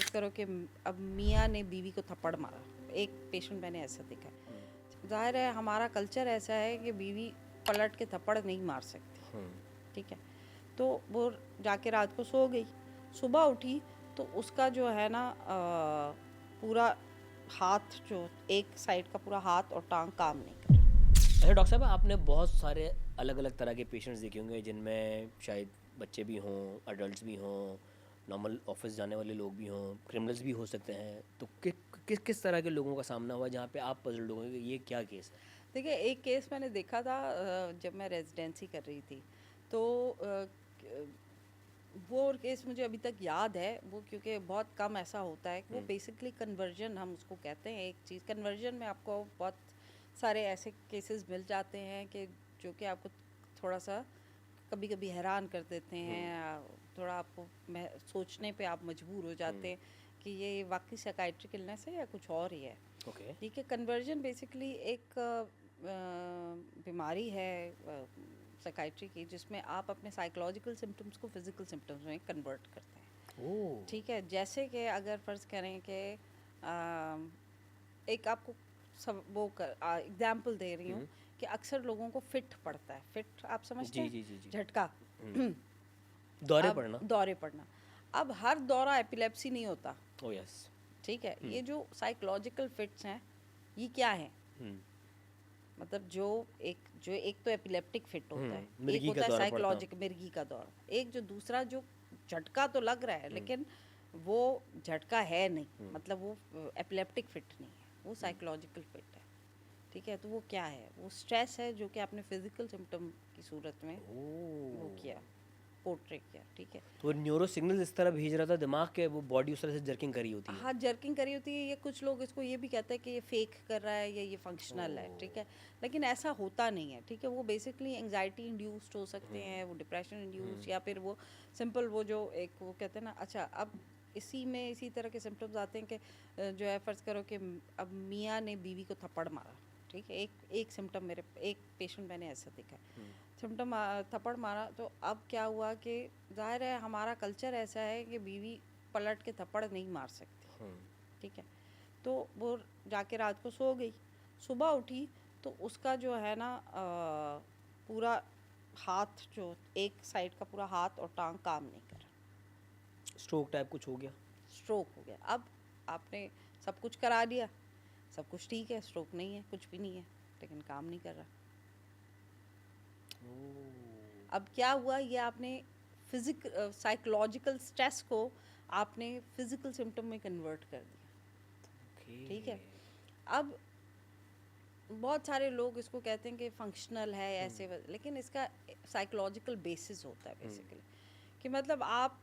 फर्ज करो कि अब मियाँ ने बीवी को थप्पड़ मारा, एक पेशेंट मैंने ऐसा देखा है। जाहिर है हमारा कल्चर ऐसा है कि बीवी पलट के थप्पड़ नहीं मार सकती, ठीक है। तो वो जाके रात को सो गई, सुबह उठी तो उसका जो है ना पूरा हाथ, जो एक साइड का पूरा हाथ और टांग काम नहीं कर रहा। अच्छा डॉक्टर साहब, आपने बहुत सारे अलग अलग तरह के पेशेंट्स देखे होंगे जिनमें शायद बच्चे भी हों, अडल्ट्स भी हों, नॉर्मल ऑफिस जाने वाले लोग भी हों, क्रिमिनल्स भी हो सकते हैं। तो किस तरह के लोगों का सामना हुआ जहाँ पे आप पजल्ड हो गए कि ये क्या केस है? देखिए, एक केस मैंने देखा था जब मैं रेजिडेंसी कर रही थी, तो वो केस मुझे अभी तक याद है। वो क्योंकि बहुत कम ऐसा होता है कि वो बेसिकली कन्वर्जन हम उसको कहते हैं। एक चीज़ कन्वर्जन में आपको बहुत सारे ऐसे केसेस मिल जाते हैं कि जो कि आपको थोड़ा सा कभी कभी हैरान कर देते हैं, थोड़ा आपको सोचने पे आप मजबूर हो जाते हैं कि ये वाकई साइकाइट्रिक इलनेस है या कुछ और ही है। ओके। ठीक है, कन्वर्जन बेसिकली एक बीमारी है साइकाइट्री की, जिसमें आप अपने साइकोलॉजिकल सिम्टम्स को फिजिकल सिम्टम्स में कन्वर्ट करते हैं। ओह। ठीक है, जैसे कि अगर फ़र्ज़ करें कि एक आपको सब वो एग्जाम्पल दे रही हूँ कि अक्सर लोगों को फिट पड़ता है। फिट आप समझते जी हैं, जी जी जी। झटका। दौरे अब पड़ना। दौरे पड़ना, अब हर दौरा एपिलेप्सी नहीं होता। ओ यस। ठीक है, ये जो साइकोलॉजिकल फिट्स हैं, ये क्या हैं? मतलब जो एक तो एपिलेप्टिक फिट होता है, एक मिर्गी का होता है दौरा पड़ता। साइकोलॉजिक मिर्गी का दौरा, एक जो दूसरा जो झटका तो लग रहा है लेकिन वो झटका है नहीं, मतलब वो एपिलेप्टिक फिट नहीं है, वो साइकोलॉजिकल फिट है। ठीक है, तो वो क्या है? वो स्ट्रेस है जो कि आपने फिजिकल सिम्टम की सूरत में वो किया, पोर्ट्रे किया। ठीक है, तो न्यूरो सिग्नल इस तरह भेज रहा था दिमाग के, वो बॉडी उस तरह से जर्किंग करी होती है। हाँ, जर्किंग करी होती है। ये कुछ लोग इसको ये भी कहते हैं कि ये फेक कर रहा है या ये फंक्शनल है। ठीक है, लेकिन ऐसा होता नहीं है। ठीक है, वो बेसिकली एंजाइटी इंड्यूस्ड हो सकते हैं, वो डिप्रेशन इंड्यूस्ड, या फिर वो सिंपल वो जो एक वो कहते हैं ना। अच्छा, अब इसी में इसी तरह के सिम्टम्स आते हैं कि जो है फ़र्ज़ करो कि अब मियाँ ने बीवी को थप्पड़ मारा। ठीक है, एक एक सिम्टम मेरे एक पेशेंट मैंने ऐसा देखा है। सिम्टम थप्पड़ मारा तो अब क्या हुआ कि ज़ाहिर है हमारा कल्चर ऐसा है कि बीवी पलट के थप्पड़ नहीं मार सकती। ठीक है, तो वो जाके रात को सो गई, सुबह उठी तो उसका जो है ना पूरा हाथ, जो एक साइड का पूरा हाथ और टांग काम नहीं कर रहा। स्ट्रोक टाइप कुछ हो गया। स्ट्रोक हो गया। अब आपने सब कुछ करा दिया, सब कुछ ठीक है, स्ट्रोक नहीं है, कुछ भी नहीं है, लेकिन काम नहीं कर रहा। अब क्या हुआ, ये आपने साइकोलॉजिकल स्ट्रेस को आपने फिजिकल सिम्टम में कन्वर्ट कर दिया। ठीक है, अब बहुत सारे लोग इसको कहते हैं कि फंक्शनल है ऐसे लेकिन इसका साइकोलॉजिकल बेसिस होता है बेसिकली, कि मतलब आप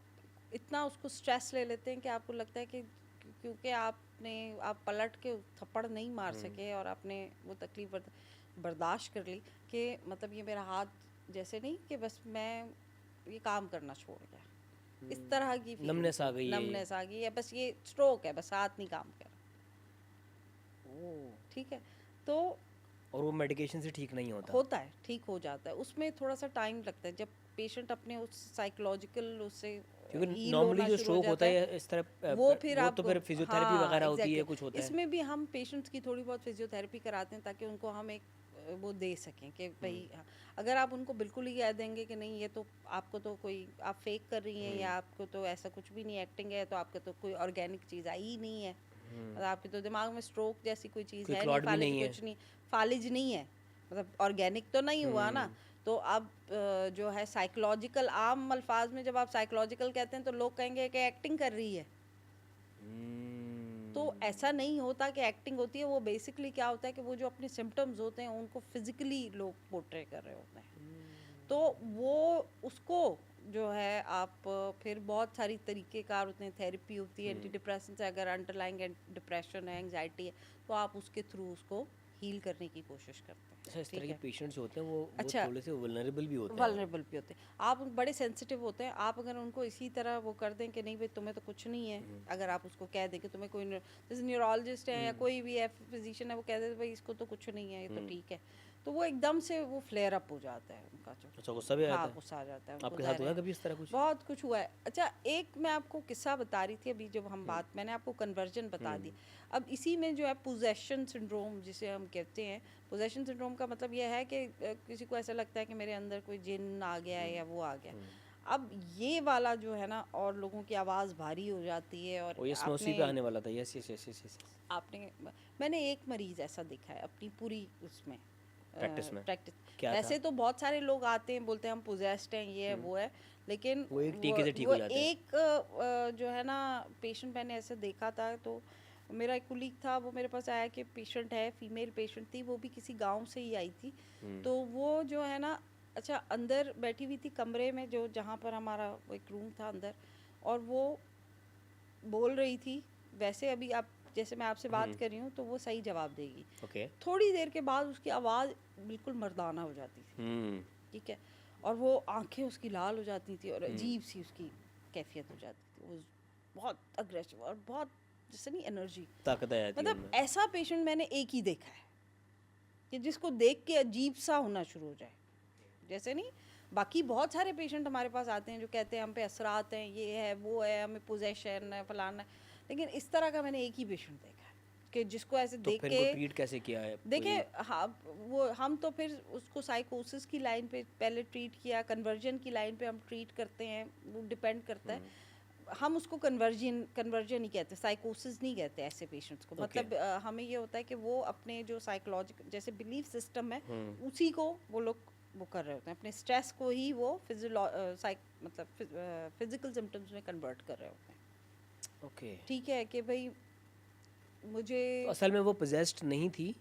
इतना उसको स्ट्रेस ले लेते हैं कि आपको लगता है कि क्योंकि आप पलट के थप्पड़ नहीं मार सके और आपने वो तकलीफ बर्दाश्त कर ली कि मतलब ये मेरा हाथ जैसे नहीं कि बस मैं ये काम करना छोड़ गया, इस तरह की फीलिंग, नमनेस आ गई है ये। नमनेस आ गई है, बस ये स्ट्रोक है, बस हाथ नहीं काम कर रहा। ठीक है, तो और वो मेडिकेशन से ठीक नहीं होता। होता है, ठीक हो जाता है, उसमें थोड़ा सा टाइम लगता है जब पेशेंट अपने उस साइकोलॉजिकल उससे क्योंकि हील नॉर्मली होना जो शुरू हो स्ट्रोक होता जाता है। है इस तरह वो फिर वो तो आपको, फिर फिजियोथेरेपी हाँ वगैरह होती है, एग्जैक्टली, कुछ होता है। इसमें भी हम पेशेंट्स की थोड़ी बहुत फिजियोथेरेपी कराते हैं ताकि उनको हम एक वो दे सकें कि भाई हाँ, अगर आप उनको बिल्कुल ही कह देंगे कि नहीं ये तो आपको तो कोई आप फेक कर रही हैं या आपको तो ऐसा कुछ भी नहीं, एक्टिंग है, तो आपको तो कोई ऑर्गेनिक चीज़ आई ही नहीं है, मतलब आपके तो दिमाग में स्ट्रोक जैसी कोई चीज़ कोई है नहीं, क्लॉट भी फालिज नहीं है। कुछ नहीं, फालिज नहीं है, मतलब ऑर्गेनिक तो नहीं हुआ ना। तो अब जो है साइकोलॉजिकल, आम अल्फाज में जब आप साइकोलॉजिकल कहते हैं तो लोग कहेंगे कि एक्टिंग कर रही है। तो ऐसा नहीं होता कि एक्टिंग होती है, वो बेसिकली क्या होता है कि वो जो अपने सिम्टम्स होते हैं उनको फिजिकली लोग पोर्ट्रे कर रहे होते हैं। तो वो उसको जो है आप फिर बहुत सारी तरीक़ेकार होते हैं, थेरेपी होती है, एंटी डिप्रेशन से, अगर अंडरलाइंग डिप्रेशन है, एंग्जाइटी है, तो आप उसके थ्रू उसको हील करने की कोशिश करते हैं। अच्छा, इस तरह ठीक के है, पेशेंट्स जो होते हैं वो अच्छा, थोड़े से वल्नरेबल भी होते हैं। वल्नरेबल भी होते हैं, आप बड़े सेंसिटिव होते हैं। आप अगर उनको इसी तरह वो कर दें कि नहीं भाई तुम्हें तो कुछ नहीं है, अगर आप उसको कह दें कि तुम्हें जैसे न्यूरोलॉजिस्ट है या कोई भी है फिजिशियन है, वो कह दे भाई इसको तो कुछ नहीं है, ये तो ठीक है, तो वो एकदम से वो फ्लेयर अप हो जाता है उनका जो। अच्छा, गुस्सा भी आ हाँ, जाता है? गुस्सा आ जाता है उनको, आपके साथ ज़ाहिर हुआ है। कभी इस तरह कुछ? बहुत कुछ हुआ है। अच्छा, एक मैं आपको किस्सा बता रही थी अभी, जब हम बात, मैंने आपको कन्वर्जन बता दी। अब इसी में जो है पोजेशन सिंड्रोम जिसे हम कहते हैं, पोजेशन सिंड्रोम का मतलब यह है कि किसी को ऐसा लगता है कि मेरे अंदर कोई जिन आ गया है या वो आ गया। अब ये वाला जो है ना, और लोगों की आवाज़ भारी हो जाती है, और ओ यस, मैं उसी पे आने वाला था। Yes yes yes yes yes. आपने मैंने एक मरीज़ ऐसा देखा है अपनी पूरी उसमें प्रैक्टिस में प्रैक्टिस। क्या था? वैसे तो बहुत सारे लोग आते हैं, बोलते हैं हम पोजेस्ड हैं, ये है वो है, लेकिन वो एक टीके से ठीक वो हो जाते हैं। एक जो है ना पेशेंट मैंने ऐसे देखा था। तो मेरा एक कुलीग था, वो मेरे पास आया कि पेशेंट है, फीमेल पेशेंट थी, वो भी किसी गांव से ही आई थी। तो वो जो है ना, अच्छा, अंदर बैठी हुई थी कमरे में, जो जहाँ पर हमारा एक रूम था अंदर, और वो बोल रही थी वैसे, अभी आप जैसे मैं आपसे बात कर रही हूँ तो वो सही जवाब देगी। ओके। थोड़ी देर के बाद उसकी आवाज़ बिल्कुल मर्दाना हो जाती थी, ठीक है, और वो आंखें उसकी लाल हो जाती थी, और अजीब सी उसकी कैफियत हो जाती थी। वो बहुत अग्रेसिव और बहुत जैसे नहीं एनर्जी, ताकत आ जाती है मतलब उनमें। ऐसा पेशेंट मैंने एक ही देखा है कि जिसको देख के अजीब सा होना शुरू हो जाए। जैसे नहीं, बाकी बहुत सारे पेशेंट हमारे पास आते हैं जो कहते हैं हम पे असरात हैं, ये है वो है, हमें पोजेशन है, फलाना है, लेकिन इस तरह का मैंने एक ही पेशेंट देखा है कि जिसको ऐसे तो देख फिर के इनको ट्रीट कैसे किया है? देखे। हाँ, वो हम तो फिर उसको साइकोसिस की लाइन पे पहले ट्रीट किया, कन्वर्जन की लाइन पे हम ट्रीट करते हैं, वो डिपेंड करता है। हम उसको कन्वर्जन ही कहते हैं, साइकोसिस नहीं कहते ऐसे पेशेंट्स को। मतलब हमें ये होता है कि वो अपने जो साइकोलॉजिकल जैसे बिलीफ सिस्टम है, उसी को वो लोग वो कर रहे होते हैं, अपने स्ट्रेस को ही वो मतलब फिजिकल सिम्टम्स में कन्वर्ट कर रहे होते हैं। ओके। ठीक है कि भाई मुझे, तो असल में वो पोजेस्ड नहीं थी?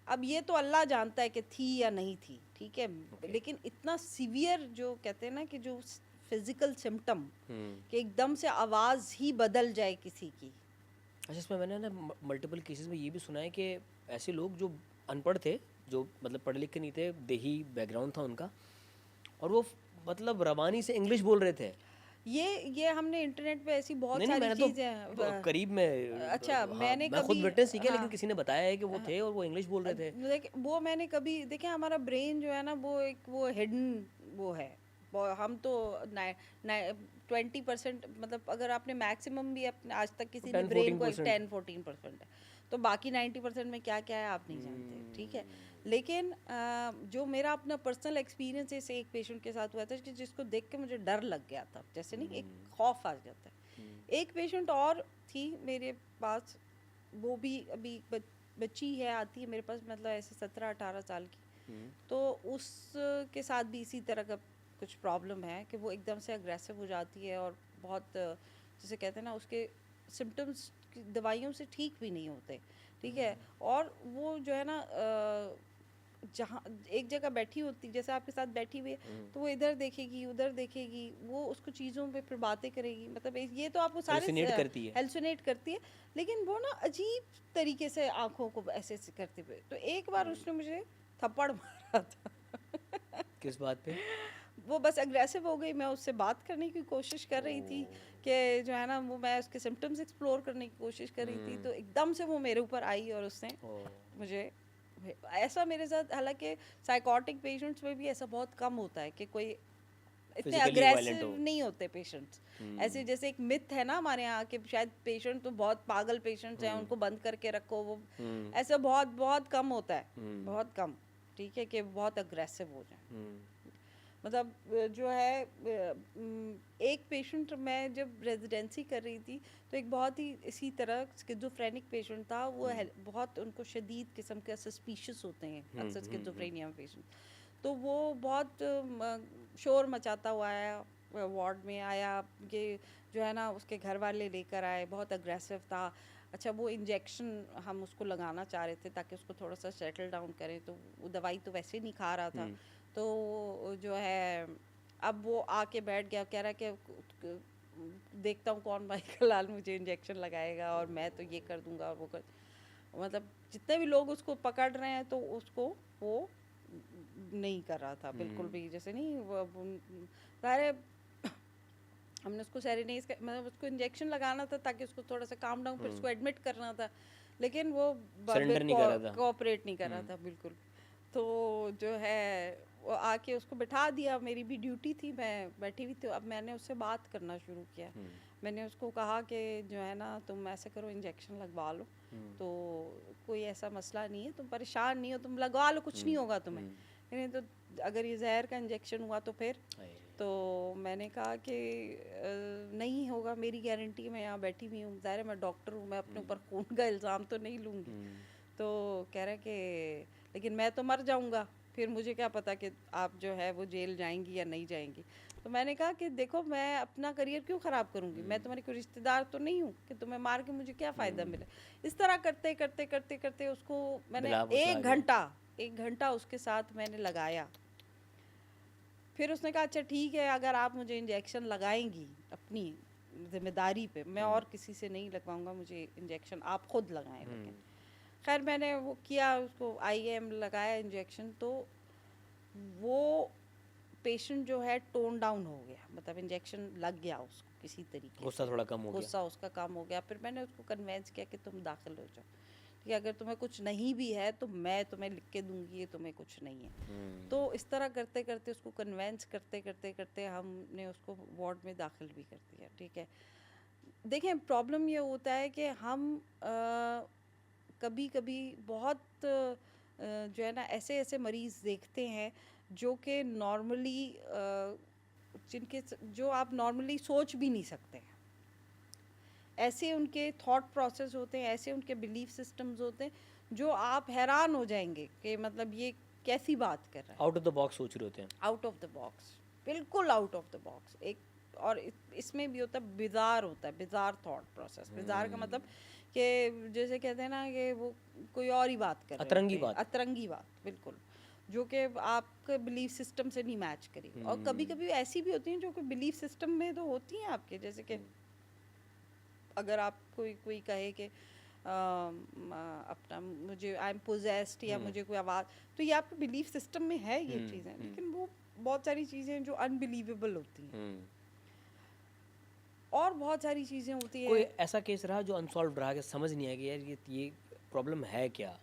अब ये तो अल्लाह जानता है कि थी या नहीं थी, ठीक है, लेकिन इतना सीवियर जो कहते हैं ना कि जो फिजिकल सिम्टम कि एकदम से आवाज़ ही बदल जाए किसी की। अच्छा, इसमें मैंने ना मल्टीपल केसेस में ये भी सुना है कि ऐसे लोग जो अनपढ़ थे, जो मतलब पढ़े लिखे नहीं थे, देही बैकग्राउंड था उनका, और वो मतलब रवानी से इंग्लिश बोल रहे थे। ये हमने इंटरनेट पे ऐसी बहुत नहीं नहीं, सारी मैंने तो चीज़ें करीब में अच्छा, हाँ, मैंने मैं खुद कभी विटनेस नहीं किया, हाँ, लेकिन किसी ने बताया है कि वो थे और वो इंग्लिश बोल रहे थे। देख वो मैंने कभी देखे, हमारा ब्रेन जो है ना वो एक वो हिडन वो है। हम तो 20% मतलब अगर आपने मैक्सिमम भी अपने आज तक किसी ने 10 ब्रेन को 14%। 10-14% है, तो बाकी 90% में क्या क्या है आप नहीं जानते, ठीक है। लेकिन जो मेरा अपना पर्सनल एक्सपीरियंस है, इसे एक पेशेंट के साथ हुआ था कि जिसको देख के मुझे डर लग गया था, जैसे नहीं एक खौफ आ जाता है। एक पेशेंट और थी मेरे पास, वो भी अभी बच्ची है, आती है मेरे पास, मतलब ऐसे 17-18 साल की। तो उसके साथ भी इसी तरह का कुछ प्रॉब्लम है कि वो एकदम से अग्रेसिव हो जाती है, और बहुत जैसे कहते हैं ना, उसके सिम्टम्स दवाइयों से ठीक भी नहीं होते, ठीक है। और वो जो है ना जहाँ एक जगह बैठी होती, जैसे आपके साथ बैठी हुई है, तो वो इधर देखेगी उधर देखेगी, वो उसको चीज़ों पे फिर बातें करेगी, मतलब ये तो आपको सारे हेलुसिनेट करती है। हेलुसिनेट करती है, लेकिन वो ना अजीब तरीके से आंखों को ऐसे ऐसे करते हुए। तो एक बार उसने मुझे थप्पड़ मारा था किस बात पे? वो बस अग्रेसिव हो गई। मैं उससे बात करने की कोशिश कर रही थी कि जो है ना, वो मैं उसके सिम्टम्स एक्सप्लोर करने की कोशिश कर रही थी, तो एकदम से वो मेरे ऊपर आई और उसने मुझे, ऐसा मेरे साथ, हालांकि साइकोटिक पेशेंट्स में भी ऐसा बहुत कम होता है कि कोई इतने Physically violent अग्रेसिव हो। नहीं होते पेशेंट्स। ऐसे जैसे एक मिथ है ना हमारे यहाँ कि शायद पेशेंट तो बहुत पागल पेशेंट्स हैं, उनको बंद करके रखो, वो ऐसा बहुत बहुत कम होता है, बहुत कम, ठीक है, कि बहुत अग्रेसिव हो जाए। मतलब जो है एक पेशेंट, मैं जब रेजिडेंसी कर रही थी तो एक बहुत ही इसी तरह स्किज़ोफ्रेनिक पेशेंट था। वो बहुत उनको शदीद किस्म के सस्पिशियस होते हैं अक्सर स्किज़ोफ्रेनिया में पेशेंट। तो वो बहुत शोर मचाता हुआ आया, वार्ड में आया, कि जो है ना उसके घर वाले लेकर आए, बहुत अग्रेसिव था। अच्छा, वो इंजेक्शन हम उसको लगाना चाह रहे थे ताकि उसको थोड़ा सा सेटल डाउन करें, तो वो दवाई तो वैसे नहीं खा रहा था। तो जो है अब वो आके बैठ गया, कह रहा कि देखता हूँ कौन भाई का लाल मुझे इंजेक्शन लगाएगा, और मैं तो ये कर दूंगा और वो कर, मतलब जितने भी लोग उसको पकड़ रहे हैं तो उसको वो नहीं कर रहा था बिल्कुल भी, जैसे नहीं सारे हमने उसको सेरेनाइज मतलब उसको इंजेक्शन लगाना था ताकि उसको थोड़ा सा काम डाउन, फिर उसको एडमिट करना था, लेकिन वो सरेंडर नहीं कर रहा था। कोऑपरेट नहीं कर रहा था बिल्कुल। तो जो है वो आके उसको बिठा दिया, मेरी भी ड्यूटी थी, मैं बैठी हुई थी। अब मैंने उससे बात करना शुरू किया। मैंने उसको कहा कि जो है ना, तुम ऐसे करो, इंजेक्शन लगवा लो, तो कोई ऐसा मसला नहीं है, तुम परेशान नहीं हो, तुम लगवा लो, कुछ नहीं होगा तुम्हें। नहीं तो अगर ये जहर का इंजेक्शन हुआ तो फिर। तो मैंने कहा कि नहीं होगा, मेरी गारंटी, मैं यहाँ बैठी हुई हूँ, ज़ाहिर है मैं डॉक्टर हूँ, मैं अपने ऊपर खून का इल्ज़ाम तो नहीं लूँगी। तो कह रहा है कि लेकिन मैं तो मर जाऊँगा, फिर मुझे क्या पता कि आप जो है वो जेल जाएंगी या नहीं जाएंगी। तो मैंने कहा कि देखो, मैं अपना करियर क्यों ख़राब करूँगी, मैं तुम्हारी कोई रिश्तेदार तो नहीं हूँ कि तुम्हें मार के मुझे क्या फ़ायदा मिले। इस तरह करते करते करते करते उसको मैंने मिलाप उससे आ गया। एक घंटा उसके साथ मैंने लगाया। फिर उसने कहा अच्छा ठीक है, अगर आप मुझे इंजेक्शन लगाएंगी अपनी जिम्मेदारी पे, मैं और किसी से नहीं लगवाऊंगा, मुझे इंजेक्शन आप खुद लगाएं। लेकिन खैर मैंने वो किया, उसको IM लगाया इंजेक्शन, तो वो पेशेंट जो है टोन डाउन हो गया, मतलब इंजेक्शन लग गया उसको किसी तरीके गुस्सा से, थोड़ा कम हो गया। गुस्सा उसका कम हो गया। फिर मैंने उसको कन्वेंस किया कि तुम दाखिल हो जाओ, कि अगर तुम्हें कुछ नहीं भी है तो मैं तुम्हें लिख के दूंगी, ये तुम्हें कुछ नहीं है। तो इस तरह करते करते उसको कन्वेंस करते करते करते हमने उसको वार्ड में दाखिल भी कर दिया। ठीक है, देखें प्रॉब्लम ये होता है कि हम कभी कभी बहुत जो है ना, ऐसे ऐसे मरीज़ देखते हैं जो कि नॉर्मली जिनके जो आप नॉर्मली सोच भी नहीं सकते हैं, ऐसे उनके थॉट प्रोसेस होते हैं, ऐसे उनके बिलीफ सिस्टम्स होते हैं, जो आप हैरान हो जाएंगे कि मतलब ये कैसी बात कर रहा है। आउट ऑफ द बॉक्स सोच रहे होते हैं। आउट ऑफ द बॉक्स, बिल्कुल आउट ऑफ द बॉक्स। एक और इसमें भी होता है बिजार, होता है बिजार थॉट प्रोसेस। बिजार का मतलब कि जैसे कहते हैं ना कि वो कोई और ही बात कर रहे अतरंगी होते हैं, बात। अतरंगी बात, बिल्कुल, जो कि आपके बिलीफ सिस्टम से नहीं मैच करेगी। और कभी कभी ऐसी भी होती हैं जो कि बिलीफ सिस्टम में तो होती हैं आपके, जैसे कि अगर आप कोई कहे कि अपना मुझे आई एम पोजेस्ड या मुझे कोई आवाज़, तो ये आपके बिलीफ सिस्टम में है ये चीज़ें, लेकिन वो बहुत सारी चीज़ें जो अनबिलीवेबल होती हैं, और बहुत सारी चीज़ें होती कोई है। ऐसा केस रहा जो अनसॉल्व रहा, कि समझ नहीं आया कि यार ये प्रॉब्लम है क्या?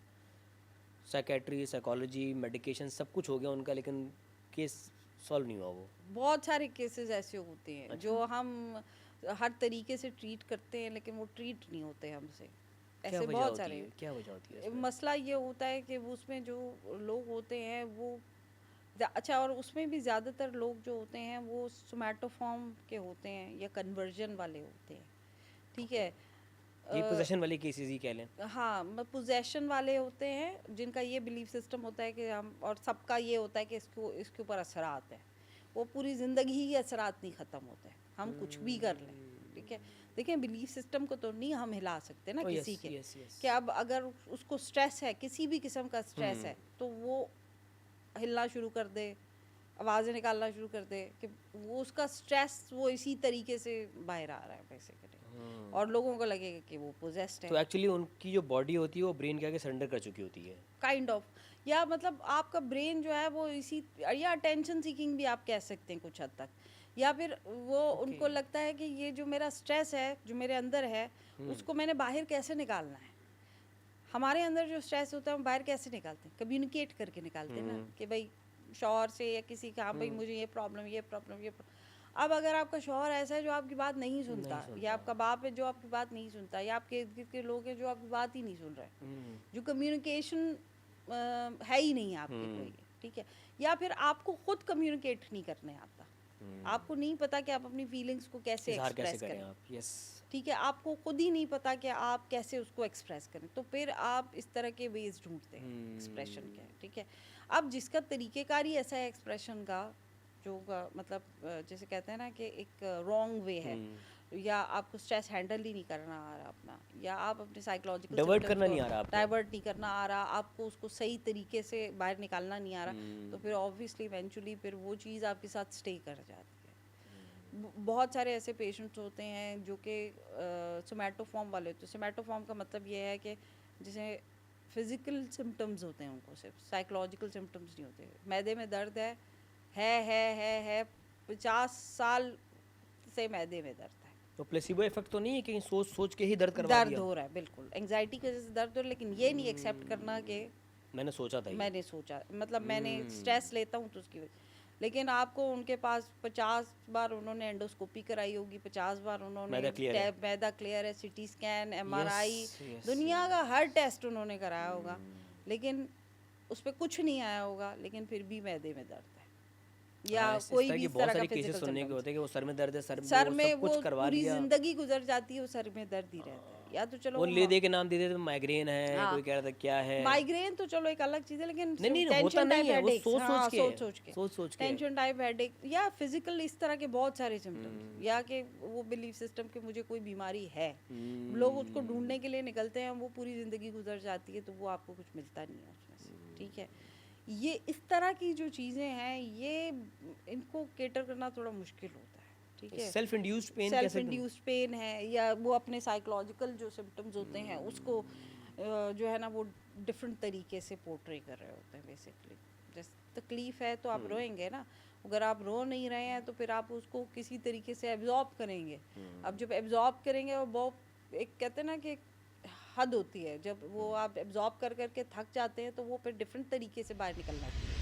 साइकेट्री, साइकोलॉजी, मेडिकेशन सब कुछ हो गया उनका, लेकिन केस सॉल्व नहीं हुआ वो। बहुत सारे केसेस ऐसे होते हैं जो हम हर तरीके से ट्रीट करते हैं, लेकिन वो ट्रीट नहीं होते हमसे। क्या ऐसे वजह बहुत होती सारे है? क्या वजह होती है इसमें? मसला ये होता है कि वो उसमें जो लोग होते हैं वो अच्छा, और उसमें भी ज़्यादातर लोग जो होते हैं वो सोमैटोफॉर्म के होते हैं या कन्वर्जन वाले होते हैं। ठीक है, ये पोजेशन वाले केसेस ही कह लें। हाँ, पोजेशन वाले होते हैं जिनका ये बिलीफ सिस्टम होता है कि हम, और सबका ये होता है कि इसके ऊपर असरात है, वो पूरी ज़िंदगी ही असरात नहीं ख़त्म होते हैं, हम कुछ भी कर लें। ठीक है, देखें बिलीफ सिस्टम को तो नहीं हम हिला सकते ना किसी के, कि अब अगर उसको स्ट्रेस है, किसी भी किस्म का स्ट्रेस है, तो वो हिलना शुरू कर दे, आवाज़ें निकालना शुरू कर दे, कि वो उसका स्ट्रेस वो इसी तरीके से बाहर आ रहा है बेसिकली, और लोगों को लगेगा कि वो पोजेस्ड है। तो एक्चुअली उनकी जो बॉडी होती है वो ब्रेन के आगे सरेंडर कर चुकी होती है। काइंड ऑफ, या मतलब आपका ब्रेन जो है वो इसी, या अटेंशन सीकिंग भी आप कह सकते हैं कुछ हद तक, या फिर वो उनको लगता है कि ये जो मेरा स्ट्रेस है, जो मेरे अंदर है, उसको मैंने बाहर कैसे निकालना है। हमारे अंदर जो स्ट्रेस होता है हम बाहर कैसे निकालते हैं, कम्युनिकेट करके निकालते हैं ना, कि भाई शौहर से या किसी का, हाँ भाई मुझे ये प्रॉब्लम, ये प्रॉब्लम, ये अब अगर आपका शौहर ऐसा है जो आपकी बात नहीं सुनता, या आपका बाप है जो आपकी बात नहीं सुनता, या आपके इर्द गिर्द के लोग हैं जो आपकी बात ही नहीं सुन रहे, जो कम्युनिकेशन है ही नहीं आपके कोई, ठीक है, या फिर आपको खुद कम्युनिकेट नहीं करने आता, आपको नहीं पता कि आप अपनी फीलिंग्स को कैसे एक्सप्रेस करें आप। यस, ठीक है, आपको खुद ही नहीं पता कि आप कैसे उसको एक्सप्रेस करें, तो फिर आप इस तरह के वेज ढूंढते हैं एक्सप्रेशन के। ठीक है, अब जिसका तरीक़ेकार ही ऐसा है एक्सप्रेशन का, जो मतलब जैसे कहते हैं ना कि एक रॉन्ग वे है, या आपको स्ट्रेस हैंडल ही नहीं करना आ रहा अपना, या आप अपने साइकोलॉजिकल डाइवर्ट करना नहीं आ रहा, डाइवर्ट नहीं करना आ रहा आपको, उसको सही तरीके से बाहर निकालना नहीं आ रहा, तो फिर ऑब्वियसली इवेंचुअली फिर वो चीज़ आपके साथ स्टे कर जाती है। बहुत सारे ऐसे पेशेंट्स होते हैं जो कि सोमैटोफॉर्म वाले होते हैं। सोमैटोफॉर्म का मतलब ये है कि जैसे फिज़िकल सिम्टम्स होते हैं उनको, सिर्फ साइकोलॉजिकल सिम्टम्स नहीं होते। मैदे में दर्द है 50 साल से मैदे में दर्द है, तो प्लेसिबो इफेक्ट तो नहीं है कि सोच सोच के ही दर्द करवा दिया? दर्द हो रहा है, बिल्कुल एंग्जाइटी की वजह से दर्द हो रहा है, लेकिन ये नहीं एक्सेप्ट करना कि मैंने सोचा था ये। मैंने सोचा, मतलब मैंने स्ट्रेस लेता हूँ तो उसकी वजह। लेकिन आपको उनके पास 50 बार उन्होंने एंडोस्कोपी कराई होगी, 50 बार उन्होंने मैदा क्लियर है। मैदा क्लियर है, सिटी स्कैन, एमआरआई, yes, दुनिया का हर टेस्ट उन्होंने कराया होगा, लेकिन उस पर कुछ नहीं आया होगा, लेकिन फिर भी मैदे में दर्द है या हाँ, इस कोई तरह भी की इस बहुत तरह का सारी केसेस फिजिकल सुनने के सिम्टम्स। होते हैं कि वो सर में दर्द है, सर सर वो में सब वो कुछ करवा पूरी लिया, जिंदगी गुजर जाती है, वो सर में दर्द ही रहता है, या तो चलो वो ले दे के नाम दे देते माइग्रेन है, हाँ। कोई कह रहा था क्या है। माइग्रेन तो चलो एक अलग चीज है, लेकिन नहीं नहीं होता टेंशन नहीं टाइप है, वो हेडेक, सोच हाँ, सोच के है, सोच के सोच सोच के है। टेंशन टाइप हेडेक या फिजिकल इस तरह के बहुत सारे सिम्टम्स, या कि वो बिलीफ सिस्टम के मुझे कोई बीमारी है, लोग उसको ढूंढने के लिए निकलते हैं, वो पूरी जिंदगी गुजर जाती है, तो वो आपको कुछ मिलता नहीं है उसमें से, ठीक है। ये इस तरह की जो चीज़ें हैं, ये इनको केटर करना थोड़ा मुश्किल होता है, ठीक है। सेल्फ इंड्यूस्ड पेन सेल्फ कैसे इंड्यूस्ड पेन है, या वो अपने साइकोलॉजिकल जो सिम्टम्स होते हैं उसको जो है ना वो डिफरेंट तरीके से पोर्ट्रे कर रहे होते हैं बेसिकली। जैसे तकलीफ़ है तो आप रोएंगे ना, अगर आप रो नहीं रहे हैं तो फिर आप उसको किसी तरीके से एब्जॉर्ब करेंगे। अब जब एब्जॉर्ब करेंगे, वो बहुत एक कहते हैं ना कि एक हद होती है, जब वो आप एब्जॉर्ब कर करके थक जाते हैं तो वो फिर डिफरेंट तरीके से बाहर निकलना चाहिए।